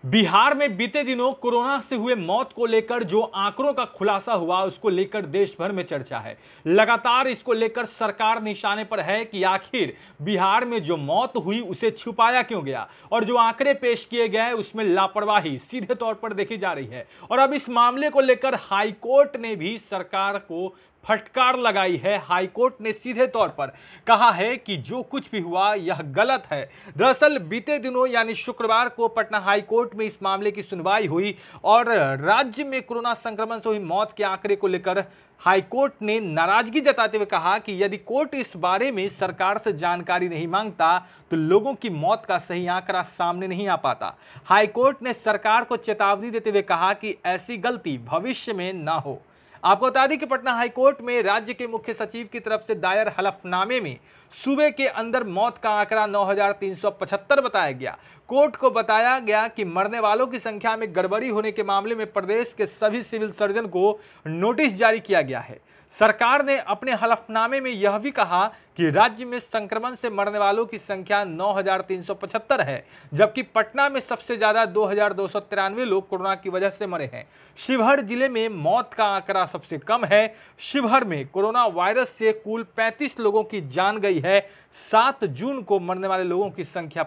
बिहार में बीते दिनों कोरोना से हुए मौत को लेकर जो आंकड़ों का खुलासा हुआ उसको लेकर देश भर में चर्चा है। लगातार इसको लेकर सरकार निशाने पर है कि आखिर बिहार में जो मौत हुई उसे छुपाया क्यों गया और जो आंकड़े पेश किए गए उसमें लापरवाही सीधे तौर पर देखी जा रही है। और अब इस मामले को लेकर हाईकोर्ट ने भी सरकार को फटकार लगाई है। हाईकोर्ट ने सीधे तौर पर कहा है कि जो कुछ भी हुआ यह गलत है। दरअसल बीते दिनों यानी शुक्रवार को पटना हाईकोर्ट में इस मामले की सुनवाई हुई और राज्य में कोरोना संक्रमण से हुई मौत के आंकड़े को लेकर हाईकोर्ट ने नाराजगी जताते हुए कहा कि यदि कोर्ट इस बारे में सरकार से जानकारी नहीं मांगता तो लोगों की मौत का सही आंकड़ा सामने नहीं आ पाता। हाईकोर्ट ने सरकार को चेतावनी देते हुए कहा कि ऐसी गलती भविष्य में ना हो। आपको बता दें कि पटना हाईकोर्ट में राज्य के मुख्य सचिव की तरफ से दायर हलफनामे में सूबे के अंदर मौत का आंकड़ा 9,375 बताया गया। कोर्ट को बताया गया कि मरने वालों की संख्या में गड़बड़ी होने के मामले में प्रदेश के सभी सिविल सर्जन को नोटिस जारी किया गया है। सरकार ने अपने हलफनामे में यह भी कहा कि राज्य में संक्रमण से मरने वालों की संख्या 9,375 है, जबकि पटना में सबसे ज्यादा 2,293 लोग कोरोना की वजह से मरे हैं। शिवहर जिले में मौत का आंकड़ा सबसे कम है। शिवहर में कोरोना वायरस से कुल 35 लोगों की जान गई है। 7 जून को मरने वाले लोगों की संख्या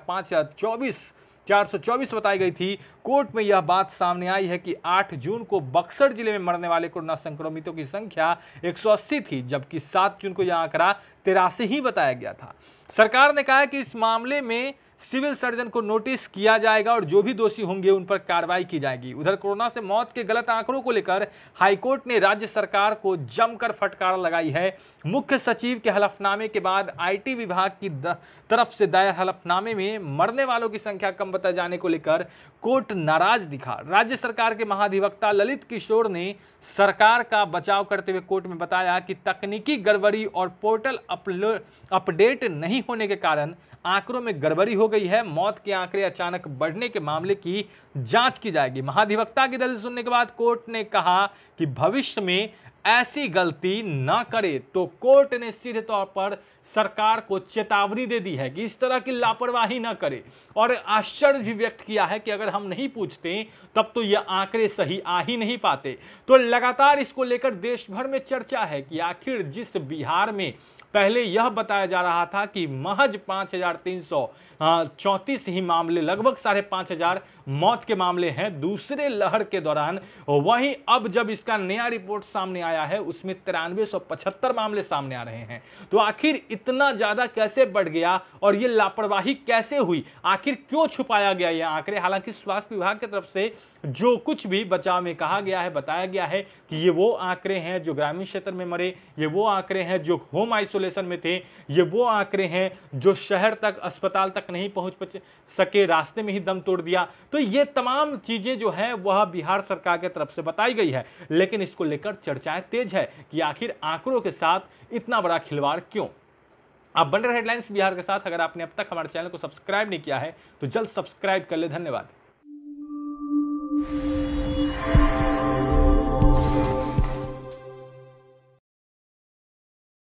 424 बताई गई थी। कोर्ट में यह बात सामने आई है कि 8 जून को बक्सर जिले में मरने वाले कोरोना संक्रमितों की संख्या 180 थी, जबकि 7 जून को यह आंकड़ा 83 ही बताया गया था। सरकार ने कहा कि इस मामले में सिविल सर्जन को नोटिस किया जाएगा और जो भी दोषी होंगे उन पर कार्रवाई की जाएगी। उधर कोरोना से मौत के गलत आंकड़ों को लेकर हाईकोर्ट ने राज्य सरकार को जमकर फटकार लगाई है। मुख्य सचिव के हलफनामे के बाद आईटी विभाग की तरफ से दायर हलफनामे में मरने वालों की संख्या कम बताए जाने को लेकर कोर्ट नाराज दिखा। राज्य सरकार के महाधिवक्ता ललित किशोर ने सरकार का बचाव करते हुए कोर्ट में बताया कि तकनीकी गड़बड़ी और पोर्टल अपडेट नहीं होने के कारण आंकड़ों में गड़बड़ी हो गई है। मौत के आंकड़े अचानक बढ़ने के मामले की जांच की जाएगी। महाधिवक्ता की दलील सुनने के बाद कोर्ट ने कहा कि भविष्य में ऐसी गलती ना करे, तो कोर्ट ने सीधे तौर पर सरकार को चेतावनी दे दी है कि इस तरह की लापरवाही ना करे और आश्चर्य भी व्यक्त किया है कि अगर हम नहीं पूछते तब तो ये आंकड़े सही आ ही नहीं पाते। तो लगातार इसको लेकर देश भर में चर्चा है कि आखिर जिस बिहार में पहले यह बताया जा रहा था कि महज 5,334 ही मामले, लगभग 5,500 मौत के मामले हैं दूसरे लहर के दौरान, वहीं अब जब इसका नया रिपोर्ट सामने आया है उसमें 9375 मामले सामने आ रहे हैं। तो आखिर इतना ज्यादा कैसे बढ़ गया और ये लापरवाही कैसे हुई, आखिर क्यों छुपाया गया ये आंकड़े? हालांकि स्वास्थ्य विभाग की तरफ से जो कुछ भी बचाव में कहा गया है, बताया गया है कि ये वो आंकड़े हैं जो ग्रामीण क्षेत्र में मरे, ये वो आंकड़े हैं जो होम आइसोलेशन में थे, ये वो आंकड़े हैं जो शहर तक, अस्पताल तक नहीं पहुंच सके, रास्ते में ही दम तोड़ दिया। तो ये तमाम चीजें जो है वह बिहार सरकार की तरफ से बताई गई है, लेकिन इसको लेकर चर्चाएं तेज है कि आखिर आंकड़ों के साथ इतना बड़ा खिलवाड़ क्यों। आप बन रहे हेडलाइंस बिहार के साथ। अगर आपने अब तक हमारे चैनल को सब्सक्राइब नहीं किया है तो जल्द सब्सक्राइब कर ले। धन्यवाद।